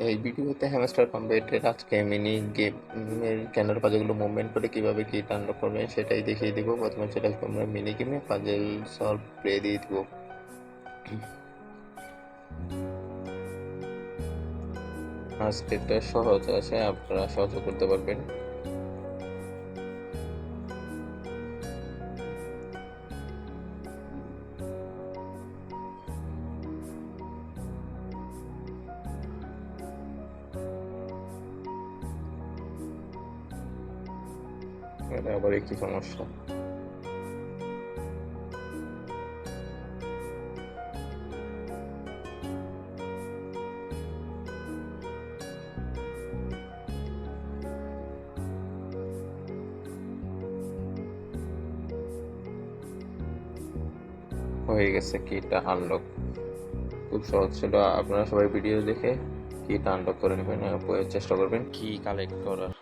এই ভিডিওতে হ্যামস্টার কম্বেটের আজকে মিনি গেমের ক্যানার পাজলগুলো মুভমেন্ট করে কিভাবে কি আনলক করবেন সেটাই দেখিয়ে দিব। প্রথমে চলে আসবো আমরা মিনি গেমে, পাজল সলভ প্লে দিয়ে দিব। আজকেরটা সহজ আছে, আপনারা সহজে করতে পারবেন। এটা আবার একই সমস্যা। হয়ে গেছে কিটা আনলক, খুব সহজ ছিল। আপনারা সবাই ভিডিও দেখে কিটা আনলক করে নেবেন, চেষ্টা করবেন কি কালেক্ট করার।